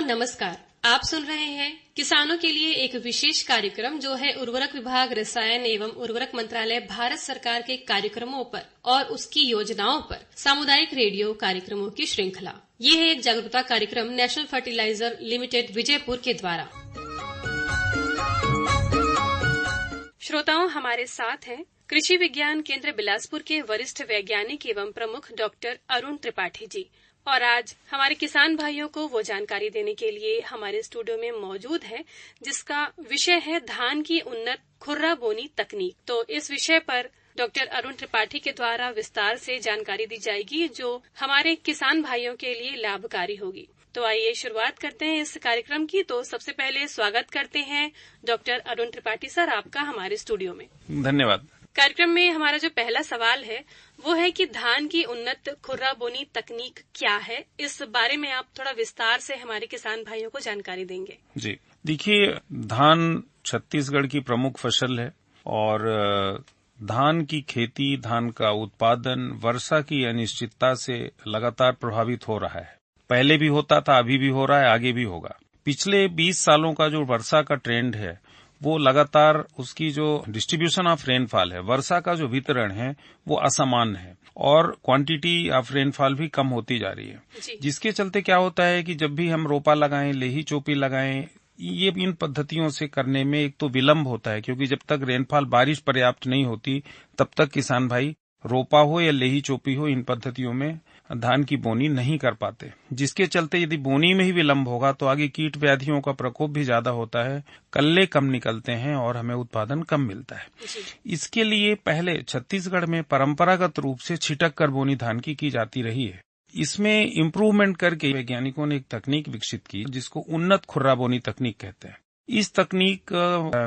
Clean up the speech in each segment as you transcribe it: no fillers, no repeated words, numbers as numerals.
नमस्कार। आप सुन रहे हैं किसानों के लिए एक विशेष कार्यक्रम जो है उर्वरक विभाग, रसायन एवं उर्वरक मंत्रालय, भारत सरकार के कार्यक्रमों पर और उसकी योजनाओं पर सामुदायिक रेडियो कार्यक्रमों की श्रृंखला। ये है एक जागरूकता कार्यक्रम नेशनल फर्टिलाइजर लिमिटेड विजयपुर के द्वारा। श्रोताओं, हमारे साथ हैं कृषि विज्ञान केंद्र बिलासपुर के वरिष्ठ वैज्ञानिक एवं प्रमुख डॉक्टर अरुण त्रिपाठी जी, और आज हमारे किसान भाइयों को वो जानकारी देने के लिए हमारे स्टूडियो में मौजूद है जिसका विषय है धान की उन्नत खुर्रा बोनी तकनीक। तो इस विषय पर डॉक्टर अरुण त्रिपाठी के द्वारा विस्तार से जानकारी दी जाएगी जो हमारे किसान भाइयों के लिए लाभकारी होगी। तो आइए शुरुआत करते हैं इस कार्यक्रम की। तो सबसे पहले स्वागत करते हैं डॉक्टर अरुण त्रिपाठी सर आपका हमारे स्टूडियो में। धन्यवाद। कार्यक्रम में हमारा जो पहला सवाल है वो है कि धान की उन्नत खुर्रा बोनी तकनीक क्या है, इस बारे में आप थोड़ा विस्तार से हमारे किसान भाइयों को जानकारी देंगे। जी देखिए, धान छत्तीसगढ़ की प्रमुख फसल है और धान की खेती, धान का उत्पादन वर्षा की अनिश्चितता से लगातार प्रभावित हो रहा है। पहले भी होता था, अभी भी हो रहा है, आगे भी होगा। पिछले 20 सालों का जो वर्षा का ट्रेंड है वो लगातार उसकी जो डिस्ट्रीब्यूशन ऑफ रेनफॉल है, वर्षा का जो वितरण है वो असमान है और क्वांटिटी ऑफ रेनफॉल भी कम होती जा रही है, जिसके चलते क्या होता है कि जब भी हम रोपा लगाएं, लेही चोपी लगाएं, ये इन पद्धतियों से करने में एक तो विलंब होता है क्योंकि जब तक रेनफॉल बारिश पर्याप्त नहीं होती तब तक किसान भाई रोपा हो या लेही चोपी हो इन पद्धतियों में धान की बोनी नहीं कर पाते, जिसके चलते यदि बोनी में ही विलंब होगा तो आगे कीट व्याधियों का प्रकोप भी ज्यादा होता है, कल्ले कम निकलते हैं और हमें उत्पादन कम मिलता है। इसके लिए पहले छत्तीसगढ़ में परंपरागत रूप से छिटक कर बोनी धान की जाती रही है। इसमें इम्प्रूवमेंट करके वैज्ञानिकों ने एक तकनीक विकसित की जिसको उन्नत खुर्रा बोनी तकनीक कहते हैं। इस तकनीक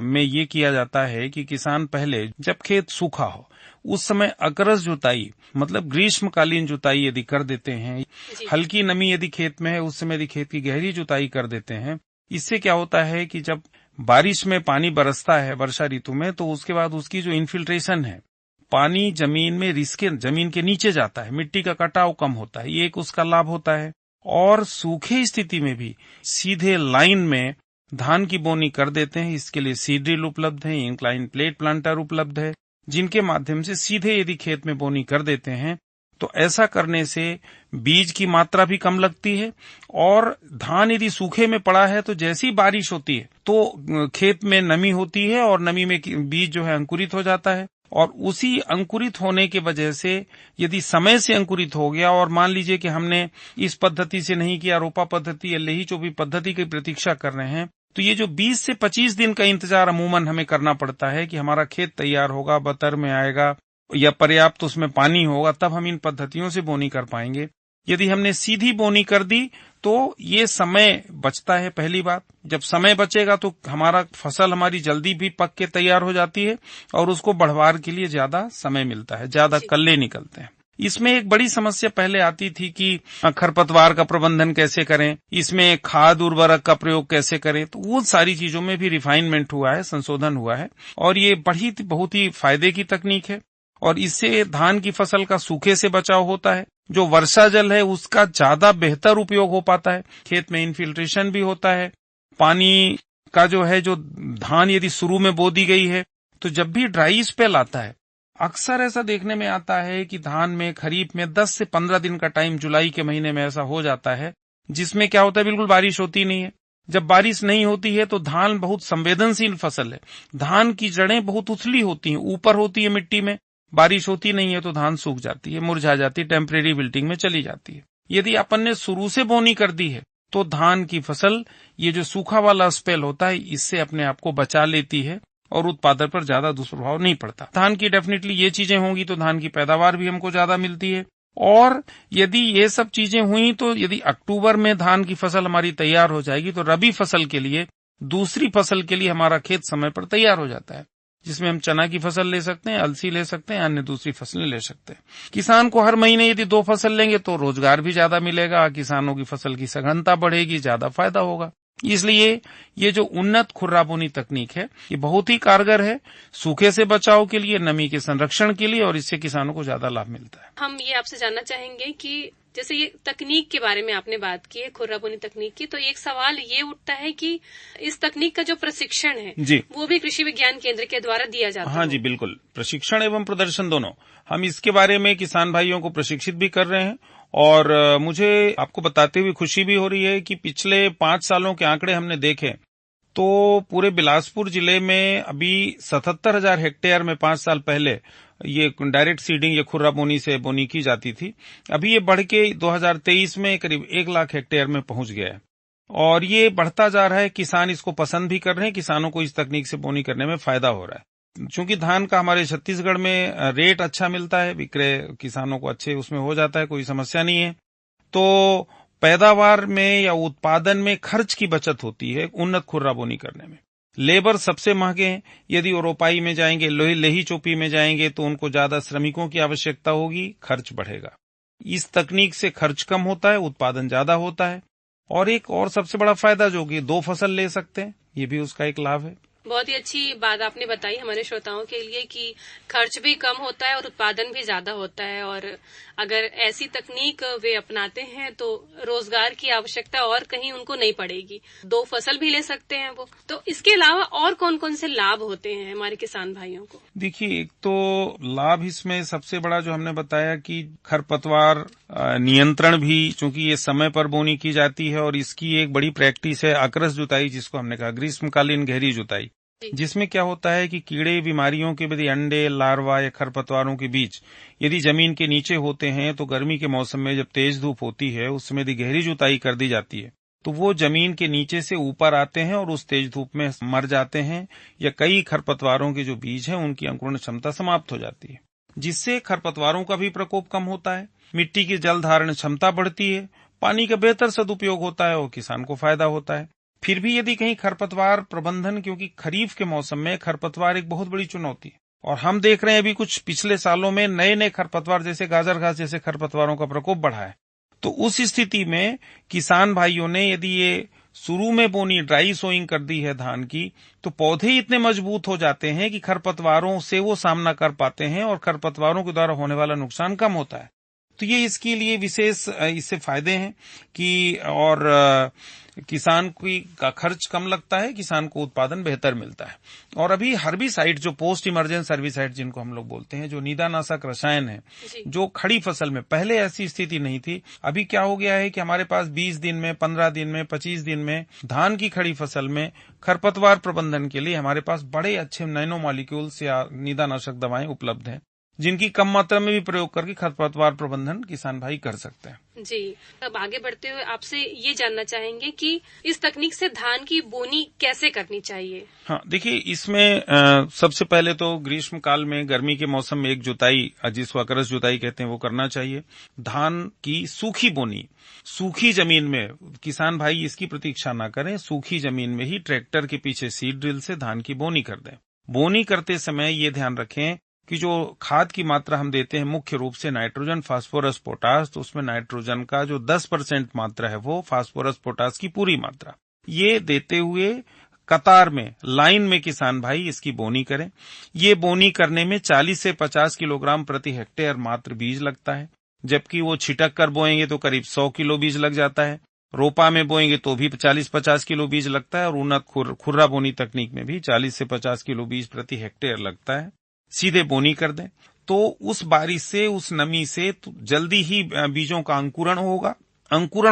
में ये किया जाता है कि किसान पहले जब खेत सूखा हो उस समय अकरस जुताई मतलब ग्रीष्मकालीन जुताई यदि कर देते हैं, हल्की नमी यदि खेत में है उस समय यदि खेत की गहरी जुताई कर देते हैं, इससे क्या होता है कि जब बारिश में पानी बरसता है वर्षा ऋतु में तो उसके बाद उसकी जो इन्फिल्ट्रेशन है, पानी जमीन में रिसके जमीन के नीचे जाता है, मिट्टी का कटाव कम होता है, ये एक उसका लाभ होता है। और सूखे स्थिति में भी सीधे लाइन में धान की बोनी कर देते हैं। इसके लिए सीड ड्रिल उपलब्ध है, इंक्लाइन प्लेट प्लांटर उपलब्ध है, जिनके माध्यम से सीधे यदि खेत में बोनी कर देते हैं तो ऐसा करने से बीज की मात्रा भी कम लगती है और धान यदि सूखे में पड़ा है तो जैसी बारिश होती है तो खेत में नमी होती है और नमी में बीज जो है अंकुरित हो जाता है और उसी अंकुरित होने के वजह से यदि समय से अंकुरित हो गया और मान लीजिए कि हमने इस पद्धति से नहीं किया, रोपा पद्धति या लेही चोपी पद्धति की प्रतीक्षा कर रहे हैं, तो ये जो 20 से 25 दिन का इंतजार अमूमन हमें करना पड़ता है कि हमारा खेत तैयार होगा, बतर में आएगा या पर्याप्त उसमें पानी होगा, तब हम इन पद्धतियों से बोनी कर पाएंगे। यदि हमने सीधी बोनी कर दी तो ये समय बचता है। पहली बात, जब समय बचेगा तो हमारा फसल हमारी जल्दी भी पक के तैयार हो जाती है और उसको बढ़वार के लिए ज्यादा समय मिलता है, ज्यादा कल्ले निकलते हैं। इसमें एक बड़ी समस्या पहले आती थी कि खरपतवार का प्रबंधन कैसे करें, इसमें खाद उर्वरक का प्रयोग कैसे करें, तो वो सारी चीजों में भी रिफाइनमेंट हुआ है, संशोधन हुआ है और ये बहुत ही फायदे की तकनीक है और इससे धान की फसल का सूखे से बचाव होता है। जो वर्षा जल है उसका ज्यादा बेहतर उपयोग हो पाता है, खेत में इन्फिल्ट्रेशन भी होता है। पानी का जो है, जो धान यदि शुरू में बो दी गई है तो जब भी ड्राई स्पेल आता है, अक्सर ऐसा देखने में आता है कि धान में खरीफ में 10 से 15 दिन का टाइम जुलाई के महीने में ऐसा हो जाता है जिसमें क्या होता है, बिल्कुल बारिश होती नहीं है। जब बारिश नहीं होती है तो धान बहुत संवेदनशील फसल है, धान की जड़ें बहुत उथली होती हैं, ऊपर होती है मिट्टी में, बारिश होती नहीं है तो धान सूख जाती है, मुरझा जाती है, टेम्परेरी विल्टिंग में चली जाती है। यदि अपन ने शुरू से बोनी कर दी है तो धान की फसल ये जो सूखा वाला स्पेल होता है इससे अपने आप को बचा लेती है और उत्पादन पर ज्यादा दुष्प्रभाव नहीं पड़ता। धान की डेफिनेटली ये चीजें होंगी तो धान की पैदावार भी हमको ज्यादा मिलती है और यदि ये सब चीजें हुई तो यदि अक्टूबर में धान की फसल हमारी तैयार हो जाएगी तो रबी फसल के लिए, दूसरी फसल के लिए हमारा खेत समय पर तैयार हो जाता है, जिसमें हम चना की फसल ले सकते हैं, अलसी ले सकते हैं, अन्य दूसरी फसलें ले सकते हैं। किसान को हर महीने यदि 2 फसल लेंगे तो रोजगार भी ज्यादा मिलेगा, किसानों की फसल की सघनता बढ़ेगी, ज्यादा फायदा होगा। इसलिए ये जो उन्नत खुर्रा बोनी तकनीक है ये बहुत ही कारगर है सूखे से बचाव के लिए, नमी के संरक्षण के लिए और इससे किसानों को ज्यादा लाभ मिलता है। हम ये आपसे जानना चाहेंगे कि जैसे ये तकनीक के बारे में आपने बात की है, खुर्रा बोनी तकनीक की, तो एक सवाल ये उठता है कि इस तकनीक का जो प्रशिक्षण है जी, वो भी कृषि विज्ञान केंद्र के द्वारा दिया जाता है। हाँ जी, बिल्कुल, प्रशिक्षण एवं प्रदर्शन दोनों। हम इसके बारे में किसान भाइयों को प्रशिक्षित भी कर रहे हैं और मुझे आपको बताते हुए खुशी भी हो रही है कि पिछले 5 सालों के आंकड़े हमने देखे तो पूरे बिलासपुर जिले में अभी 77,000 हेक्टेयर में 5 साल पहले ये डायरेक्ट सीडिंग या खुर्रा बोनी से बोनी की जाती थी। अभी ये बढ़ के 2023 में करीब 1 लाख हेक्टेयर में पहुंच गया है और ये बढ़ता जा रहा है। किसान इसको पसंद भी कर रहे हैं, किसानों को इस तकनीक से बोनी करने में फायदा हो रहा है। चूंकि धान का हमारे छत्तीसगढ़ में रेट अच्छा मिलता है, विक्रय किसानों को अच्छे उसमें हो जाता है, कोई समस्या नहीं है, तो पैदावार में या उत्पादन में खर्च की बचत होती है उन्नत खुर्रा बोनी करने में। लेबर सबसे महंगे हैं, यदि वो रोपाई में जाएंगे, लेही चोपी में जाएंगे तो उनको ज्यादा श्रमिकों की आवश्यकता होगी, खर्च बढ़ेगा। इस तकनीक से खर्च कम होता है, उत्पादन ज्यादा होता है और एक और सबसे बड़ा फायदा जो कि 2 फसल ले सकते हैं, ये भी उसका एक लाभ है। बहुत ही अच्छी बात आपने बताई हमारे श्रोताओं के लिए कि खर्च भी कम होता है और उत्पादन भी ज्यादा होता है, और अगर ऐसी तकनीक वे अपनाते हैं तो रोजगार की आवश्यकता और कहीं उनको नहीं पड़ेगी, 2 फसल भी ले सकते हैं वो। तो इसके अलावा और कौन कौन से लाभ होते हैं हमारे किसान भाइयों को? देखिए, एक तो लाभ इसमें सबसे बड़ा जो हमने बताया कि खरपतवार नियंत्रण भी, चूंकि ये समय पर बोनी की जाती है और इसकी एक बड़ी प्रैक्टिस है अकरस जुताई, जिसको हमने कहा ग्रीष्मकालीन गहरी जुताई, जिसमें क्या होता है कि कीड़े बीमारियों के यदि अंडे, लार्वा या खरपतवारों के बीज यदि जमीन के नीचे होते हैं तो गर्मी के मौसम में जब तेज धूप होती है उस समय यदि गहरी जुताई कर दी जाती है तो वो जमीन के नीचे से ऊपर आते हैं और उस तेज धूप में मर जाते हैं, या कई खरपतवारों के जो बीज हैं उनकी अंकुरण क्षमता समाप्त हो जाती है, जिससे खरपतवारों का भी प्रकोप कम होता है, मिट्टी की जल धारण क्षमता बढ़ती है, पानी का बेहतर सदुपयोग होता है और किसान को फायदा होता है। फिर भी यदि कहीं खरपतवार प्रबंधन, क्योंकि खरीफ के मौसम में खरपतवार एक बहुत बड़ी चुनौती है और हम देख रहे हैं अभी कुछ पिछले सालों में नए नए खरपतवार जैसे गाजर घास जैसे खरपतवारों का प्रकोप बढ़ा है, तो उस स्थिति में किसान भाइयों ने यदि ये शुरू में बोनी ड्राई सोइंग कर दी है धान की, तो पौधे इतने मजबूत हो जाते हैं कि खरपतवारों से वो सामना कर पाते हैं और खरपतवारों के द्वारा होने वाला नुकसान कम होता है। तो ये इसके लिए विशेष इससे फायदे हैं कि और किसान का खर्च कम लगता है, किसान को उत्पादन बेहतर मिलता है। और अभी हर्बिसाइड जो पोस्ट इमरजेंस हर्बिसाइड जिनको हम लोग बोलते हैं, जो निदानाशक रसायन है, जो खड़ी फसल में पहले ऐसी स्थिति नहीं थी, अभी क्या हो गया है कि हमारे पास 20 दिन में, 15 दिन में, 25 दिन में धान की खड़ी फसल में खरपतवार प्रबंधन के लिए हमारे पास बड़े अच्छे नैनो मॉलिक्यूल्स या निदानाशक दवाएं उपलब्ध हैं, जिनकी कम मात्रा में भी प्रयोग करके खरपतवार प्रबंधन किसान भाई कर सकते हैं। जी, अब आगे बढ़ते हुए आपसे ये जानना चाहेंगे कि इस तकनीक से धान की बोनी कैसे करनी चाहिए? हाँ, देखिए, इसमें सबसे पहले तो ग्रीष्म काल में गर्मी के मौसम में एक जुताई, जिसको अकरस जुताई कहते हैं, वो करना चाहिए। धान की सूखी बोनी, सूखी जमीन में किसान भाई इसकी प्रतीक्षा न करें, सूखी जमीन में ही ट्रैक्टर के पीछे सीड ड्रिल से धान की बोनी कर दें। बोनी करते समय ये ध्यान रखें कि जो खाद की मात्रा हम देते हैं मुख्य रूप से नाइट्रोजन, फास्फोरस, पोटास, तो उसमें नाइट्रोजन का जो 10% मात्रा है वो फास्फोरस, पोटास की पूरी मात्रा ये देते हुए कतार में, लाइन में किसान भाई इसकी बोनी करें। ये बोनी करने में 40 से 50 किलोग्राम प्रति हेक्टेयर मात्र बीज लगता है, जबकि वो छिटक कर बोएंगे तो करीब 100 किलो बीज लग जाता है, रोपा में बोएंगे तो भी 40-50 किलो बीज लगता है और उन्नत खुर्रा बोनी तकनीक में भी 40 से 50 किलो बीज प्रति हेक्टेयर लगता है। सीधे बोनी कर दें तो उस बारिश से, उस नमी से तो जल्दी ही बीजों का अंकुरण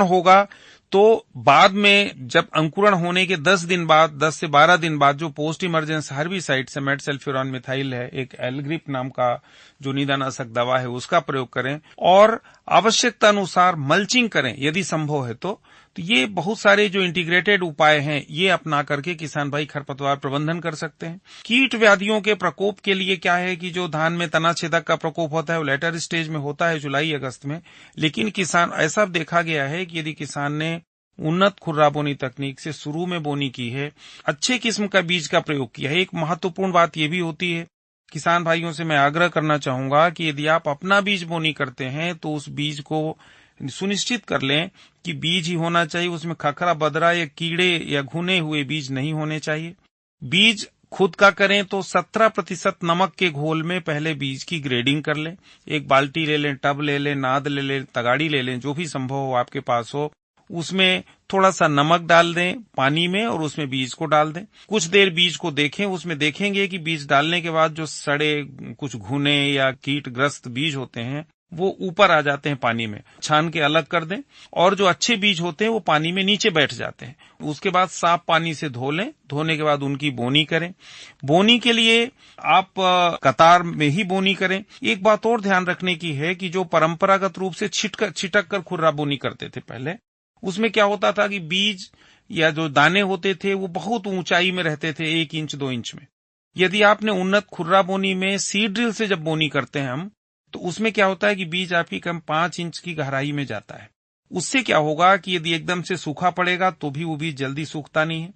होगा तो बाद में जब अंकुरण होने के 10 दिन बाद, 10 से 12 दिन बाद जो पोस्ट इमरजेंस हर्बिसाइड से मेटसल्फ्यूरॉन मिथाइल है, एक एल्ग्रिप नाम का जो निदानाशक दवा है, उसका प्रयोग करें और आवश्यकता अनुसार मल्चिंग करें यदि संभव है तो ये बहुत सारे जो इंटीग्रेटेड उपाय हैं ये अपना करके किसान भाई खरपतवार प्रबंधन कर सकते हैं। कीट व्याधियों के प्रकोप के लिए क्या है कि जो धान में तना छेदक का प्रकोप होता है वो लेटर स्टेज में होता है, जुलाई अगस्त में, लेकिन किसान ऐसा देखा गया है कि यदि किसान ने उन्नत खुर्रा बोनी तकनीक से शुरू में बोनी की है, अच्छे किस्म का बीज का प्रयोग किया है। एक महत्वपूर्ण बात ये भी होती है, किसान भाइयों से मैं आग्रह करना चाहूंगा कि यदि आप अपना बीज बोनी करते हैं तो उस बीज को सुनिश्चित कर लें कि बीज ही होना चाहिए, उसमें खखरा, बदरा या कीड़े या घुने हुए बीज नहीं होने चाहिए। बीज खुद का करें तो 17% नमक के घोल में पहले बीज की ग्रेडिंग कर लें। एक बाल्टी ले लें, टब ले लें, नाद ले लें, तगाड़ी ले लें, जो भी संभव हो आपके पास हो। उसमें थोड़ा सा नमक डाल दें पानी में और उसमें बीज को डाल दें। कुछ देर बीज को देखें, उसमें देखेंगे कि बीज डालने के बाद जो सड़े, कुछ घुने या कीटग्रस्त बीज होते हैं वो ऊपर आ जाते हैं पानी में, छान के अलग कर दें। और जो अच्छे बीज होते हैं वो पानी में नीचे बैठ जाते हैं। उसके बाद साफ पानी से धो लें। धोने के बाद उनकी बोनी करें। बोनी के लिए आप कतार में ही बोनी करें। एक बात और ध्यान रखने की है कि जो परंपरागत रूप से छिटक कर खुर्रा बोनी करते थे पहले, उसमें क्या होता था कि बीज या जो दाने होते थे वो बहुत ऊंचाई में रहते थे, 1 इंच 2 इंच में। यदि आपने उन्नत खुर्रा बोनी में सीड ड्रिल से जब बोनी करते हैं हम, तो उसमें क्या होता है कि बीज आपकी कम 5 इंच की गहराई में जाता है। उससे क्या होगा कि यदि एकदम से सूखा पड़ेगा तो भी वो बीज जल्दी सूखता नहीं है,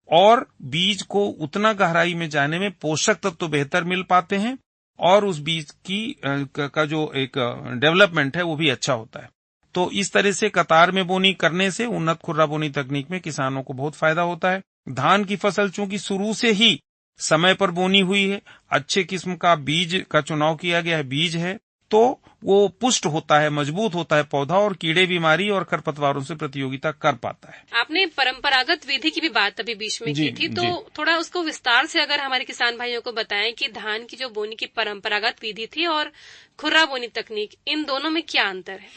और बीज को उतना गहराई में जाने में पोषक तत्व तो बेहतर मिल पाते हैं, और उस बीज का जो एक डेवलपमेंट है वो भी अच्छा होता है। तो इस तरह से कतार में बोनी करने से उन्नत खुर्रा बोनी तकनीक में किसानों को बहुत फायदा होता है। धान की फसल चूंकि शुरू से ही समय पर बोनी हुई है, अच्छे किस्म का बीज का चुनाव किया गया है, बीज है, तो वो पुष्ट होता है, मजबूत होता है पौधा, और कीड़े बीमारी और खरपतवारों से प्रतियोगिता कर पाता है। आपने परंपरागत विधि की भी बात अभी बीच में की थी, तो थोड़ा उसको विस्तार से अगर हमारे किसान भाइयों को बताएं कि धान की जो बोनी की परंपरागत विधि थी और खुर्रा बोनी तकनीक, इन दोनों में क्या अंतर है?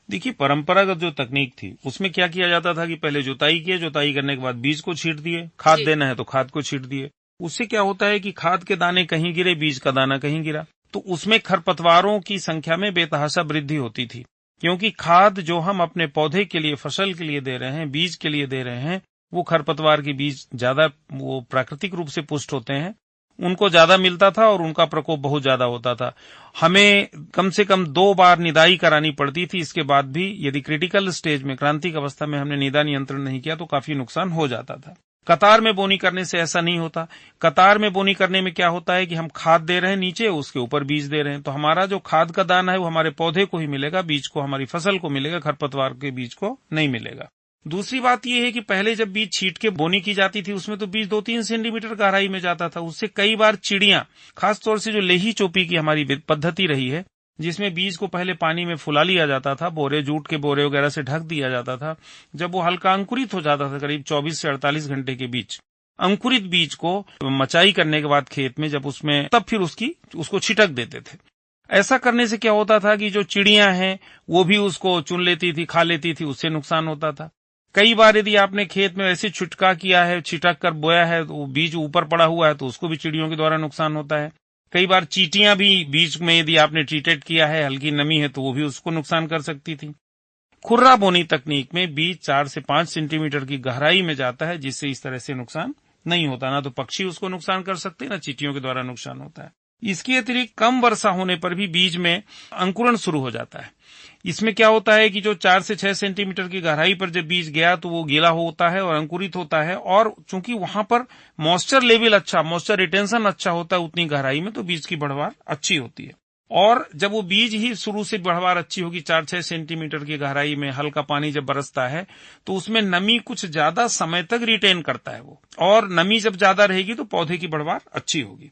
देखिए, परंपरागत जो तकनीक थी उसमें क्या किया जाता था कि पहले जुताई किए, जुताई करने के बाद बीज को छींट दिए, खाद देना है तो खाद को छींट दिए। उससे क्या होता है कि खाद के दाने कहीं गिरे, बीज का दाना कहीं गिरा, तो उसमें खरपतवारों की संख्या में बेतहाशा वृद्धि होती थी। क्योंकि खाद जो हम अपने पौधे के लिए, फसल के लिए दे रहे हैं, बीज के लिए दे रहे हैं, वो खरपतवार के बीज ज्यादा वो प्राकृतिक रूप से पुष्ट होते हैं, उनको ज्यादा मिलता था और उनका प्रकोप बहुत ज्यादा होता था। हमें कम से कम 2 बार निदाई करानी पड़ती थी। इसके बाद भी यदि क्रिटिकल स्टेज में, क्रांतिक अवस्था में हमने निदा नियंत्रण नहीं किया तो काफी नुकसान हो जाता था। कतार में बोनी करने से ऐसा नहीं होता। कतार में बोनी करने में क्या होता है कि हम खाद दे रहे हैं नीचे, उसके ऊपर बीज दे रहे हैं, तो हमारा जो खाद का दाना है वो हमारे पौधे को ही मिलेगा, बीज को हमारी फसल को मिलेगा, खरपतवार के बीज को नहीं मिलेगा। दूसरी बात यह है कि पहले जब बीज छींट के बोनी की जाती थी उसमें तो बीज 2-3 सेंटीमीटर गहराई में जाता था। उससे कई बार चिड़ियां, खासतौर से जो लेही चोपी की हमारी पद्धति रही है, जिसमें बीज को पहले पानी में फुला लिया जाता था, बोरे, जूट के बोरे वगैरह से ढक दिया जाता था। जब वो हल्का अंकुरित हो जाता था, करीब 24 से 48 घंटे के बीच, अंकुरित बीज को मचाई करने के बाद खेत में जब उसमें, तब फिर उसको छिटक देते थे। ऐसा करने से क्या होता था कि जो चिड़ियां हैं वो भी उसको चुन लेती थी, खा लेती थी, उससे नुकसान होता था। कई बार यदि आपने खेत में ऐसे छिटका किया है, छिटक कर बोया है, तो बीज ऊपर पड़ा हुआ है तो उसको भी चिड़ियों के द्वारा नुकसान होता है। कई बार चींटियां भी बीज में यदि आपने ट्रीटेड किया है, हल्की नमी है, तो वो भी उसको नुकसान कर सकती थी। खुर्रा बोनी तकनीक में बीज 4 से 5 सेंटीमीटर की गहराई में जाता है, जिससे इस तरह से नुकसान नहीं होता। ना तो पक्षी उसको नुकसान कर सकते, ना चींटियों के द्वारा नुकसान होता है। इसके अतिरिक्त कम वर्षा होने पर भी बीज में अंकुरण शुरू हो जाता है। इसमें क्या होता है कि जो 4 से 6 सेंटीमीटर की गहराई पर जब बीज गया तो वो गीला होता है और अंकुरित होता है, और चूंकि वहां पर मॉइस्चर लेवल अच्छा, मॉइस्चर रिटेंशन अच्छा होता है उतनी गहराई में, तो बीज की बढ़वार अच्छी होती है। और जब वो बीज ही शुरू से बढ़वार अच्छी होगी, 4-6 सेंटीमीटर की गहराई में हल्का पानी जब बरसता है तो उसमें नमी कुछ ज्यादा समय तक रिटेन करता है वो, और नमी जब ज्यादा रहेगी तो पौधे की बढ़वार अच्छी होगी।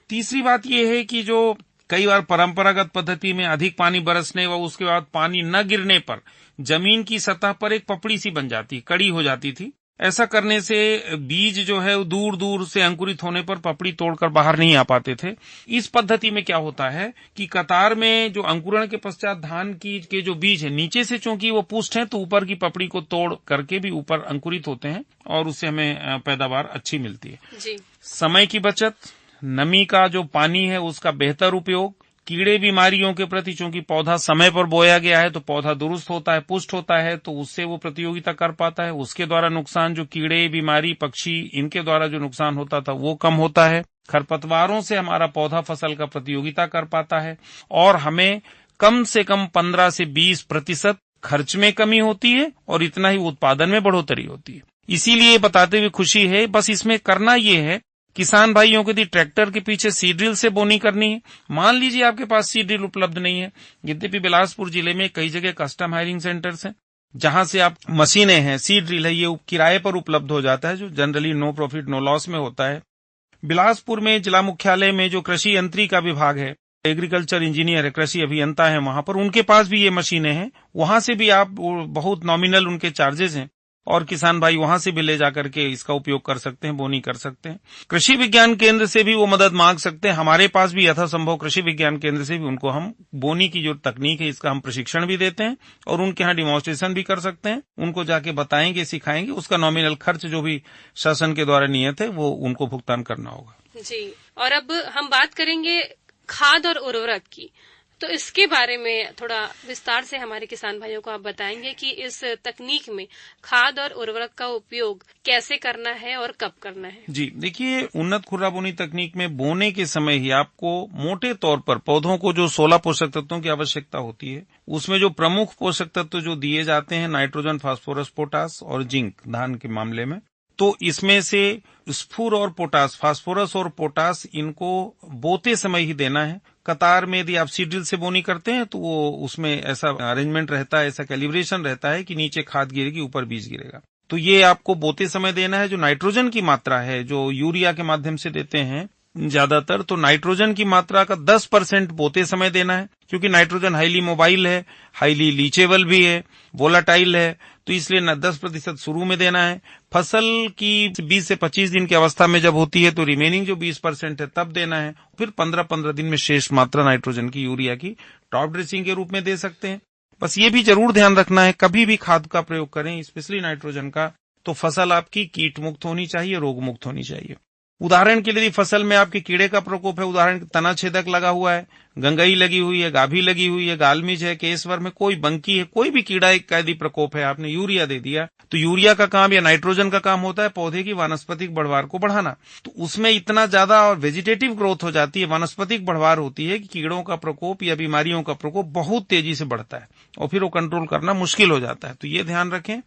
तीसरी बात यह है कि जो कई बार परंपरागत पद्धति में अधिक पानी बरसने व उसके बाद पानी न गिरने पर जमीन की सतह पर एक पपड़ी सी बन जाती, कड़ी हो जाती थी। ऐसा करने से बीज जो है दूर दूर से अंकुरित होने पर पपड़ी तोड़कर बाहर नहीं आ पाते थे। इस पद्धति में क्या होता है कि कतार में जो अंकुरण के पश्चात धान के जो बीज है, नीचे से चूंकि वो पुष्ट है तो ऊपर की पपड़ी को तोड़ करके भी ऊपर अंकुरित होते हैं और उससे हमें पैदावार अच्छी मिलती है। जी। समय की बचत, नमी का जो पानी है उसका बेहतर उपयोग, कीड़े बीमारियों के प्रति चूंकि पौधा समय पर बोया गया है तो पौधा दुरुस्त होता है, पुष्ट होता है, तो उससे वो प्रतियोगिता कर पाता है। उसके द्वारा नुकसान, जो कीड़े बीमारी, पक्षी, इनके द्वारा जो नुकसान होता था वो कम होता है। खरपतवारों से हमारा पौधा फसल का प्रतियोगिता कर पाता है, और हमें कम से कम 15 से 20% खर्च में कमी होती है और इतना ही उत्पादन में बढ़ोतरी होती है। इसीलिए बताते हुए खुशी है। बस इसमें करना ये है, किसान भाइयों को यदि ट्रैक्टर के पीछे सीड ड्रिल से बोनी करनी है, मान लीजिए आपके पास सीड ड्रिल उपलब्ध नहीं है, यद्यपि बिलासपुर जिले में कई जगह कस्टम हायरिंग सेंटर्स हैं जहां से आप मशीनें हैं, सीड ड्रिल है, ये किराए पर उपलब्ध हो जाता है, जो generally no profit no loss में होता है। बिलासपुर में जिला मुख्यालय में जो कृषि यंत्री का विभाग है, एग्रीकल्चर इंजीनियर है, कृषि अभियंता है, वहां पर उनके पास भी ये मशीनें हैं। वहां से भी आप बहुत नॉमिनल उनके चार्जेस हैं और किसान भाई वहां से भी ले जाकर के इसका उपयोग कर सकते हैं, बोनी कर सकते हैं। कृषि विज्ञान केंद्र से भी वो मदद मांग सकते हैं। हमारे पास भी यथासंभव कृषि विज्ञान केंद्र से भी उनको हम बोनी की जो तकनीक है इसका हम प्रशिक्षण भी देते हैं और उनके यहाँ डिमॉन्स्ट्रेशन भी कर सकते हैं। उनको जाके बताएंगे, सिखाएंगे, उसका नॉमिनल खर्च जो भी शासन के द्वारा नियत है वो उनको भुगतान करना होगा। जी, और अब हम बात करेंगे खाद और उर्वरक की, तो इसके बारे में थोड़ा विस्तार से हमारे किसान भाइयों को आप बताएंगे कि इस तकनीक में खाद और उर्वरक का उपयोग कैसे करना है और कब करना है। जी देखिए, उन्नत खुर्रा बोनी तकनीक में बोने के समय ही आपको मोटे तौर पर पौधों को जो 16 पोषक तत्वों की आवश्यकता होती है, उसमें जो प्रमुख पोषक तत्व जो दिए जाते हैं नाइट्रोजन, फास्फोरस, पोटास और जिंक धान के मामले में, तो इसमें से स्फूर और पोटास, फास्फोरस और पोटास इनको बोते समय ही देना है। कतार में यदि आप सीड ड्रिल से बोनी करते हैं तो वो उसमें ऐसा अरेंजमेंट रहता है, ऐसा कैलिब्रेशन रहता है कि नीचे खाद गिरेगी, ऊपर बीज गिरेगा। तो ये आपको बोते समय देना है। जो नाइट्रोजन की मात्रा है जो यूरिया के माध्यम से देते हैं ज्यादातर, तो नाइट्रोजन की मात्रा का 10% बोते समय देना है, क्योंकि नाइट्रोजन हाईली मोबाइल है, हाईली लीचेबल भी है, वोलाटाइल है, तो इसलिए 10% शुरू में देना है। फसल की 20 से 25 दिन की अवस्था में जब होती है तो रिमेनिंग जो 20% है तब देना है। फिर 15-15 दिन में शेष मात्रा नाइट्रोजन की यूरिया की टॉप ड्रेसिंग के रूप में दे सकते हैं। बस ये भी जरूर ध्यान रखना है, कभी भी खाद का प्रयोग करें, स्पेशली नाइट्रोजन का, तो फसल आपकी कीट मुक्त होनी चाहिए, रोग मुक्त होनी चाहिए। उदाहरण के लिए फसल में आपके कीड़े का प्रकोप है, उदाहरण तना छेदक लगा हुआ है, गंगई लगी हुई है, गाभी लगी हुई है, गालमिज है, केसवर में कोई बंकी है, कोई भी कीड़ा एक कैदी प्रकोप है, आपने यूरिया दे दिया, तो यूरिया का काम या नाइट्रोजन का काम होता है पौधे की वानस्पतिक बढ़वार को बढ़ाना। तो उसमें इतना ज्यादा और वेजिटेटिव ग्रोथ हो जाती है, वानस्पतिक बढ़वार होती है कि कीड़ों का प्रकोप या बीमारियों का प्रकोप बहुत तेजी से बढ़ता है और फिर वो कंट्रोल करना मुश्किल हो जाता है। तो ये ध्यान रखें,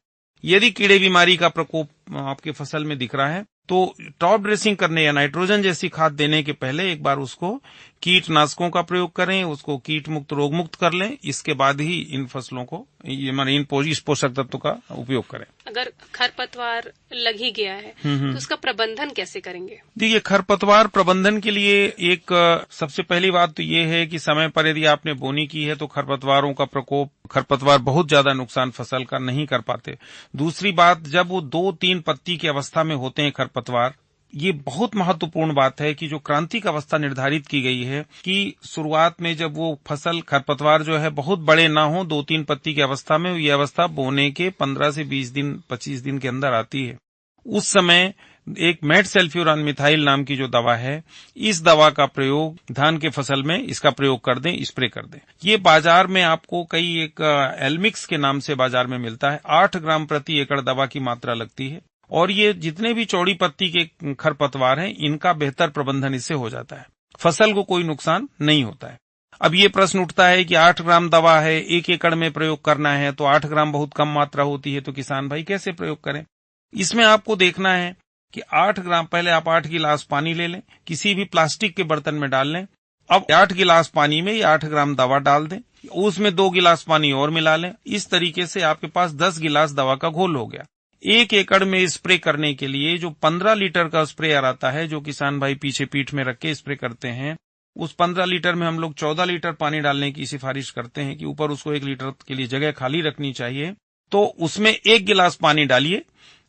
यदि कीड़े बीमारी का प्रकोप आपके फसल में दिख रहा है तो टॉप ड्रेसिंग करने या नाइट्रोजन जैसी खाद देने के पहले एक बार उसको कीटनाशकों का प्रयोग करें, उसको कीट मुक्त, रोग मुक्त कर लें, इसके बाद ही इन फसलों को इस पोषक तत्व का उपयोग करें। अगर खरपतवार लग ही गया है तो उसका प्रबंधन कैसे करेंगे? देखिए, खरपतवार प्रबंधन के लिए एक सबसे पहली बात तो ये है कि समय पर यदि आपने बोनी की है तो खरपतवारों का प्रकोप, खरपतवार बहुत ज्यादा नुकसान फसल का नहीं कर पाते। दूसरी बात, जब वो 2-3 पत्ती की अवस्था में होते हैं खरपतवार, ये बहुत महत्वपूर्ण बात है कि जो क्रांतिक अवस्था निर्धारित की गई है कि शुरुआत में जब वो फसल खरपतवार जो है बहुत बड़े ना हो, 2-3 पत्ती की अवस्था में, ये अवस्था बोने के 15 से 20 दिन 25 दिन के अंदर आती है। उस समय एक मेट सल्फ्यूरान मिथाइल नाम की जो दवा है, इस दवा का प्रयोग धान के फसल में इसका प्रयोग कर दें, स्प्रे कर दें। ये बाजार में आपको कई एक एलमिक्स के नाम से बाजार में मिलता है, 8 ग्राम प्रति एकड़ दवा की मात्रा लगती है और ये जितने भी चौड़ी पत्ती के खरपतवार हैं इनका बेहतर प्रबंधन इससे हो जाता है, फसल को कोई नुकसान नहीं होता है। अब ये प्रश्न उठता है कि 8 ग्राम दवा है, 1 एकड़ में प्रयोग करना है, तो 8 ग्राम बहुत कम मात्रा होती है, तो किसान भाई कैसे प्रयोग करें? इसमें आपको देखना है कि 8 ग्राम, पहले आप 8 गिलास पानी ले लें, किसी भी प्लास्टिक के बर्तन में डाल लें। अब 8 गिलास पानी में 8 ग्राम दवा डाल दें, उसमें 2 गिलास पानी और मिला लें। इस तरीके से आपके पास 10 गिलास दवा का घोल हो गया। 1 एकड़ में स्प्रे करने के लिए जो 15 लीटर का स्प्रेयर आता है, जो किसान भाई पीछे पीठ में रख के स्प्रे करते हैं, उस 15 लीटर में हम लोग 14 लीटर पानी डालने की सिफारिश करते हैं कि ऊपर उसको 1 लीटर के लिए जगह खाली रखनी चाहिए। तो उसमें 1 गिलास पानी डालिए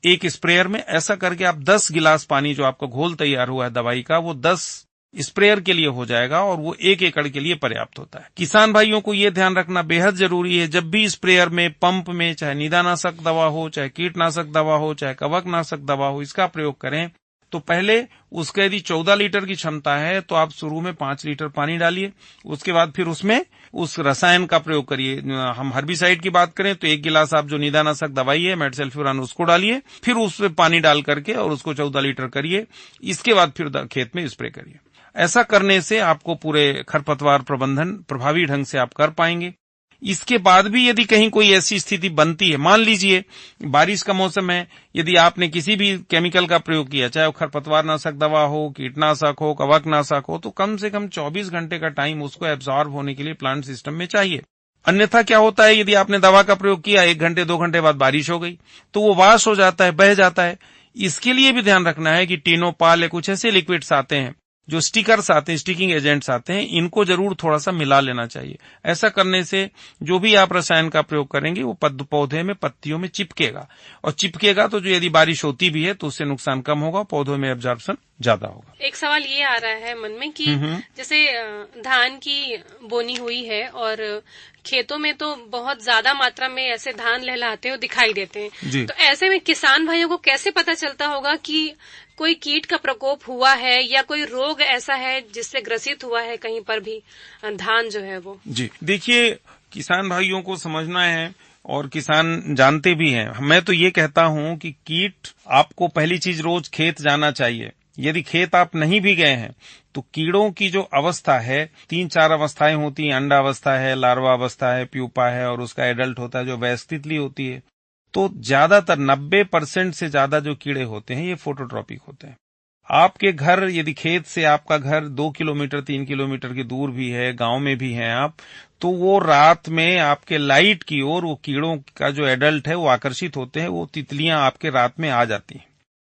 एक स्प्रेयर में। ऐसा करके आप 10 गिलास पानी जो आपका घोल तैयार हुआ है दवाई का, वो 10 स्प्रेयर के लिए हो जाएगा और वो 1 एकड़ के लिए पर्याप्त होता है। किसान भाइयों को ये ध्यान रखना बेहद जरूरी है, जब भी स्प्रेयर में, पंप में, चाहे निदानाशक दवा हो, चाहे कीटनाशक दवा हो, चाहे कवकनाशक दवा हो, इसका प्रयोग करें तो पहले उसके यदि 14 लीटर की क्षमता है तो आप शुरू में 5 लीटर पानी डालिए। उसके बाद फिर उसमें उस रसायन का प्रयोग करिए। हम हर्बिसाइड की बात करें तो 1 गिलास आप जो निदानाशक दवाई है मेट सल्फ्यूरान, उसको डालिए, फिर उसमें पानी डाल करके और उसको 14 लीटर करिए। इसके बाद फिर खेत में स्प्रे करिए। ऐसा करने से आपको पूरे खरपतवार प्रबंधन प्रभावी ढंग से आप कर पाएंगे। इसके बाद भी यदि कहीं कोई ऐसी स्थिति बनती है, मान लीजिए बारिश का मौसम है, यदि आपने किसी भी केमिकल का प्रयोग किया, चाहे वो खरपतवार नाशक दवा हो, कीटनाशक हो, कवकनाशक हो, तो कम से कम 24 घंटे का टाइम उसको एब्जॉर्ब होने के लिए प्लांट सिस्टम में चाहिए। अन्यथा क्या होता है, यदि आपने दवा का प्रयोग किया, 1 घंटे 2 घंटे बाद बारिश हो गई तो वो वाश हो जाता है, बह जाता है। इसके लिए भी ध्यान रखना है कि टिनोपाल या कुछ ऐसे लिक्विड्स आते हैं, जो स्टिकर्स आते हैं, स्टिकिंग एजेंट्स आते हैं, इनको जरूर थोड़ा सा मिला लेना चाहिए। ऐसा करने से जो भी आप रसायन का प्रयोग करेंगे वो पौधे में, पत्तियों में चिपकेगा, और चिपकेगा तो जो यदि बारिश होती भी है तो उससे नुकसान कम होगा, पौधों में एब्जॉर्प्शन ज्यादा होगा। एक सवाल ये आ रहा है मन में कि जैसे धान की बोनी हुई है और खेतों में तो बहुत ज्यादा मात्रा में ऐसे धान लहलहाते हुए दिखाई देते हैं, तो ऐसे में किसान भाइयों को कैसे पता चलता होगा कि कोई कीट का प्रकोप हुआ है या कोई रोग ऐसा है जिससे ग्रसित हुआ है कहीं पर भी धान जो है वो? जी देखिए, किसान भाइयों को समझना है और किसान जानते भी हैं। मैं तो ये कहता हूं कि कीट, आपको पहली चीज रोज खेत जाना चाहिए। यदि खेत आप नहीं भी गए हैं तो कीड़ों की जो अवस्था है, 3-4 अवस्थाएं होती हैं। अंडा अवस्था है, लार्वा अवस्था है, प्यूपा है, और उसका एडल्ट होता है जो वयस्क तितली होती है। तो ज्यादातर 90% से ज्यादा जो कीड़े होते हैं ये फोटोट्रॉपिक होते हैं। आपके घर, यदि खेत से आपका घर 2 किलोमीटर 3 किलोमीटर की दूर भी है, गांव में भी हैं आप, तो वो रात में आपके लाइट की ओर वो कीड़ों का जो एडल्ट है वो आकर्षित होते हैं, वो तितलियां आपके रात में आ जाती हैं।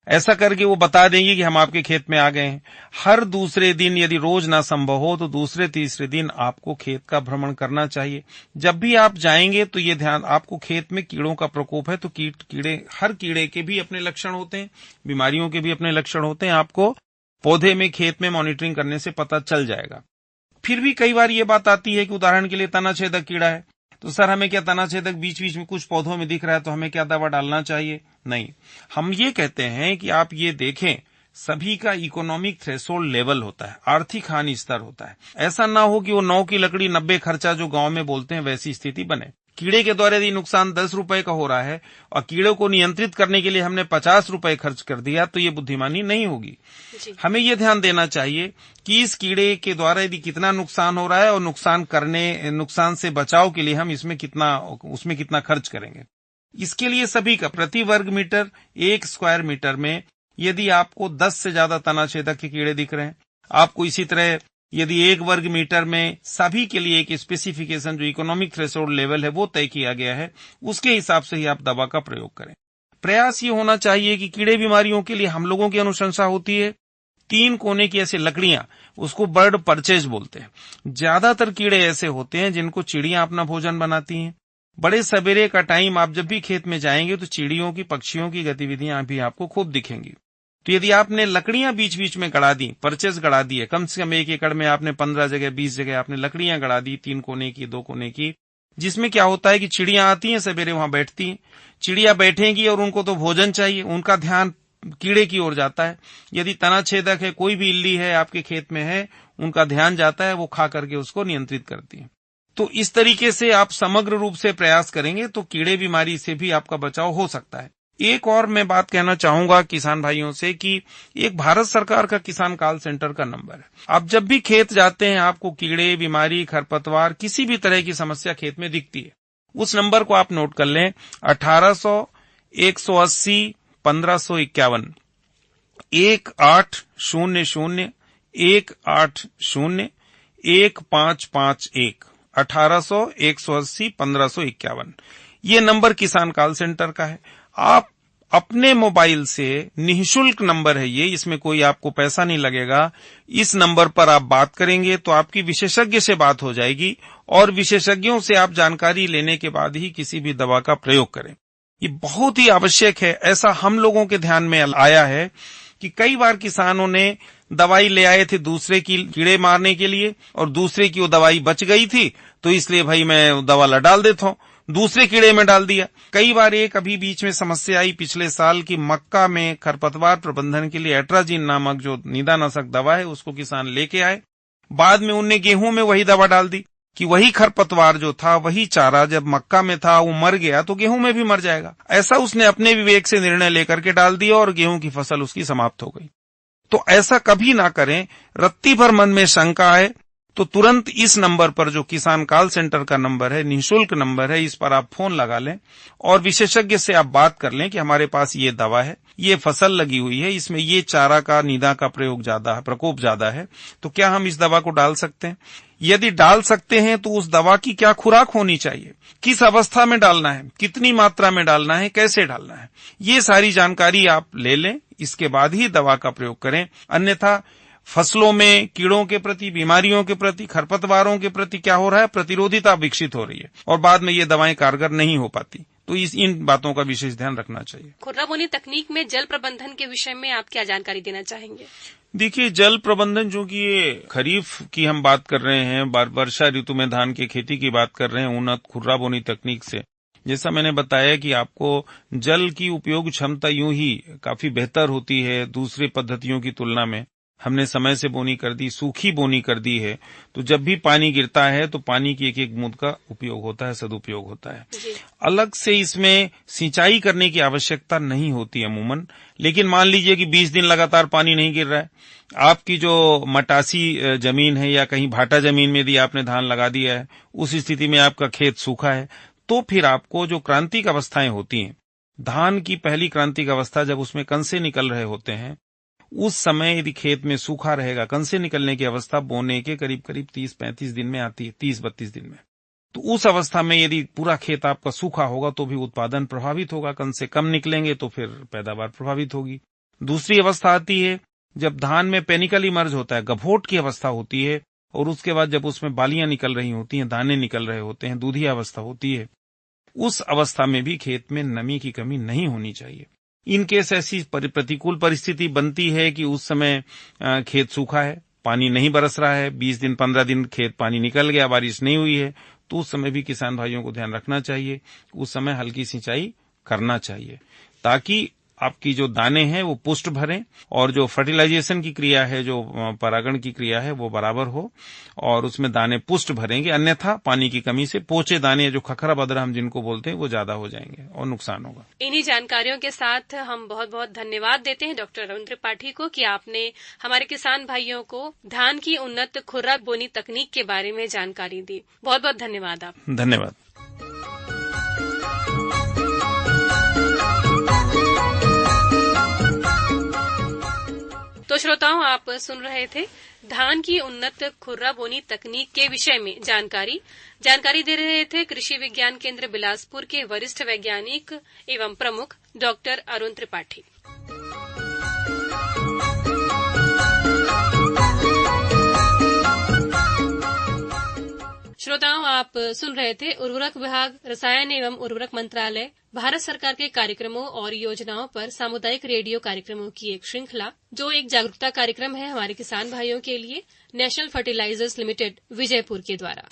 ऐसा करके वो बता देंगी कि हम आपके खेत में आ गए हैं। हर दूसरे दिन, यदि रोज ना संभव हो तो दूसरे तीसरे दिन आपको खेत का भ्रमण करना चाहिए। जब भी आप जाएंगे तो ये ध्यान, आपको खेत में कीड़ों का प्रकोप है तो कीड़े, हर कीड़े के भी अपने लक्षण होते हैं, बीमारियों के भी अपने लक्षण होते हैं। आपको पौधे में, खेत में मॉनिटरिंग करने से पता चल जाएगा। फिर भी कई बार ये बात आती है कि उदाहरण के लिए तनाछेदक कीड़ा है, तो सर हमें क्या तनाछेदक बीच बीच में कुछ पौधों में दिख रहा है तो हमें क्या दवा डालना चाहिए? नहीं, हम ये कहते हैं कि आप ये देखें, सभी का इकोनॉमिक थ्रेशोल्ड लेवल होता है, आर्थिक हानि स्तर होता है। ऐसा ना हो कि वो 9 की लकड़ी 90 खर्चा जो गांव में बोलते हैं वैसी स्थिति बने। कीड़े के द्वारा यदि नुकसान 10 रुपए का हो रहा है और कीड़ों को नियंत्रित करने के लिए हमने 50 रुपए खर्च कर दिया तो ये बुद्धिमानी नहीं होगी। हमें ये ध्यान देना चाहिए कि इस कीड़े के द्वारा यदि कितना नुकसान हो रहा है और नुकसान से बचाव के लिए हम उसमें कितना खर्च करेंगे। इसके लिए सभी का प्रति वर्ग मीटर, 1 स्क्वायर मीटर में यदि आपको 10 से ज्यादा तनाछेदक के कीड़े दिख रहे हैं, आपको इसी तरह यदि 1 वर्ग मीटर में सभी के लिए एक स्पेसिफिकेशन जो इकोनॉमिक थ्रेशोल्ड लेवल है वो तय किया गया है, उसके हिसाब से ही आप दवा का प्रयोग करें। प्रयास ये होना चाहिए कि कीड़े बीमारियों के लिए हम लोगों की अनुशंसा होती है 3 कोने की ऐसी लकड़ियां, उसको बर्ड परचेज बोलते हैं। ज्यादातर कीड़े ऐसे होते हैं जिनको चिड़ियां अपना भोजन बनाती हैं। बड़े सवेरे का टाइम आप जब भी खेत में जाएंगे तो चिड़ियों की, पक्षियों की गतिविधियां भी आपको खूब दिखेंगी। तो यदि आपने लकड़ियां बीच बीच में गड़ा दी, परचेज गड़ा दी है, कम से कम 1 एकड़ में आपने 15 जगह 20 जगह आपने लकड़ियां गड़ा दी, 3 कोने की, 2 कोने की, जिसमें क्या होता है कि चिड़ियां आती हैं, सवेरे वहां बैठती हैं। चिड़िया बैठेंगी और उनको तो भोजन चाहिए, उनका ध्यान कीड़े की ओर जाता है। यदि तनाछेदक है, कोई भी इल्ली है आपके खेत में है, उनका ध्यान जाता है, वो खा करके उसको नियंत्रित करती है। तो इस तरीके से आप समग्र रूप से प्रयास करेंगे तो कीड़े बीमारी से भी आपका बचाव हो सकता है। एक और मैं बात कहना चाहूंगा किसान भाइयों से कि एक भारत सरकार का किसान कॉल सेंटर का नंबर है। आप जब भी खेत जाते हैं, आपको कीड़े, बीमारी, खरपतवार, किसी भी तरह की समस्या खेत में दिखती है, उस नंबर को आप नोट कर लें, 1800 180 1551 1800 180 1551 1800 180 1551 ये नंबर किसान कॉल सेंटर का है। आप अपने मोबाइल से, निःशुल्क नंबर है ये, इसमें कोई आपको पैसा नहीं लगेगा, इस नंबर पर आप बात करेंगे तो आपकी विशेषज्ञ से बात हो जाएगी और विशेषज्ञों से आप जानकारी लेने के बाद ही किसी भी दवा का प्रयोग करें। ये बहुत ही आवश्यक है। ऐसा हम लोगों के ध्यान में आया है कि कई बार किसानों ने दवाई ले आए थे दूसरे की कीड़े मारने के लिए और दूसरे की वो दवाई बच गई थी तो इसलिए भाई मैं दवा डाल देता हूं, दूसरे कीड़े में डाल दिया। कई बार एक अभी बीच में समस्या आई पिछले साल की, मक्का में खरपतवार प्रबंधन के लिए एट्राजिन नामक जो निदानाशक दवा है उसको किसान लेके आए, बाद में उनने गेहूं में वही दवा डाल दी कि वही खरपतवार जो था, वही चारा जब मक्का में था वो मर गया तो गेहूं में भी मर जाएगा। ऐसा उसने अपने विवेक से निर्णय लेकर के डाल दिया और गेहूं की फसल उसकी समाप्त हो गई। तो ऐसा कभी ना करें। रत्ती भर मन में शंका है तो तुरंत इस नंबर पर, जो किसान कॉल सेंटर का नंबर है, निःशुल्क नंबर है, इस पर आप फोन लगा लें और विशेषज्ञ से आप बात कर लें कि हमारे पास ये दवा है, ये फसल लगी हुई है, इसमें ये चारा का, निदा का प्रयोग ज्यादा है, प्रकोप ज्यादा है, तो क्या हम इस दवा को डाल सकते हैं। यदि डाल सकते हैं तो उस दवा की क्या खुराक होनी चाहिए, किस अवस्था में डालना है, कितनी मात्रा में डालना है, कैसे डालना है, ये सारी जानकारी आप ले लें, इसके बाद ही दवा का प्रयोग करें। अन्यथा फसलों में कीड़ों के प्रति, बीमारियों के प्रति, खरपतवारों के प्रति क्या हो रहा है, प्रतिरोधिता विकसित हो रही है और बाद में ये दवाएं कारगर नहीं हो पाती। तो इन बातों का विशेष ध्यान रखना चाहिए। खुर्रा बोनी तकनीक में जल प्रबंधन के विषय में आप क्या जानकारी देना चाहेंगे? देखिए, जल प्रबंधन, जो कि ये खरीफ की हम बात कर रहे हैं, वर्षा ऋतु में धान की खेती की बात कर रहे हैं उन्नत खुर्रा बोनी तकनीक से, जैसा मैंने बताया कि आपको जल की उपयोग क्षमता यूं ही काफी बेहतर होती है दूसरी पद्धतियों की तुलना में। हमने समय से बोनी कर दी, सूखी बोनी कर दी है, तो जब भी पानी गिरता है तो पानी की एक एक बूंद का उपयोग होता है, सदुपयोग होता है। अलग से इसमें सिंचाई करने की आवश्यकता नहीं होती अमूमन। लेकिन मान लीजिए कि 20 दिन लगातार पानी नहीं गिर रहा है, आपकी जो मटासी जमीन है या कहीं भाटा जमीन में यदि आपने धान लगा दिया है, उस स्थिति में आपका खेत सूखा है, तो फिर आपको जो क्रांतिक अवस्थाएं होती हैं, धान की पहली क्रांतिक अवस्था जब उसमें कंसे निकल रहे होते हैं, उस समय यदि खेत में सूखा रहेगा, कंसे निकलने की अवस्था बोने के करीब करीब 30-35 दिन में आती है, 30-32 दिन में। तो उस अवस्था में यदि पूरा खेत आपका सूखा होगा तो भी उत्पादन प्रभावित होगा, कंसे कम निकलेंगे तो फिर पैदावार प्रभावित होगी। दूसरी अवस्था आती है जब धान में पेनिकल इमर्ज होता है, गभोट की अवस्था होती है, और उसके बाद जब उसमें बालियां निकल रही होती हैं, दाने निकल रहे होते हैं, दूधिया अवस्था होती है। उस अवस्था में भी खेत में नमी की कमी नहीं होनी चाहिए। इन केस ऐसी प्रतिकूल परिस्थिति बनती है कि उस समय खेत सूखा है, पानी नहीं बरस रहा है, 20 दिन 15 दिन खेत पानी निकल गया, बारिश नहीं हुई है, तो उस समय भी किसान भाइयों को ध्यान रखना चाहिए, उस समय हल्की सिंचाई करना चाहिए ताकि आपकी जो दाने हैं वो पुष्ट भरें और जो फर्टिलाइजेशन की क्रिया है, जो परागण की क्रिया है, वो बराबर हो और उसमें दाने पुष्ट भरेंगे। अन्यथा पानी की कमी से पोचे दाने, जो खखरा बदरा हम जिनको बोलते हैं, वो ज्यादा हो जाएंगे और नुकसान होगा। इन्हीं जानकारियों के साथ हम बहुत बहुत धन्यवाद देते हैं डॉक्टर अरुण त्रिपाठी को कि आपने हमारे किसान भाइयों को धान की उन्नत खुर्रा बोनी तकनीक के बारे में जानकारी दी। बहुत बहुत धन्यवाद। आप धन्यवाद। तो श्रोताओं, आप सुन रहे थे धान की उन्नत खुर्रा बोनी तकनीक के विषय में जानकारी दे रहे थे कृषि विज्ञान केंद्र बिलासपुर के वरिष्ठ वैज्ञानिक एवं प्रमुख डॉक्टर अरुण त्रिपाठी। श्रोताओं, आप सुन रहे थे उर्वरक विभाग, रसायन एवं उर्वरक मंत्रालय, भारत सरकार के कार्यक्रमों और योजनाओं पर सामुदायिक रेडियो कार्यक्रमों की एक श्रृंखला, जो एक जागरूकता कार्यक्रम है हमारे किसान भाइयों के लिए नेशनल फर्टिलाइजर्स लिमिटेड विजयपुर के द्वारा।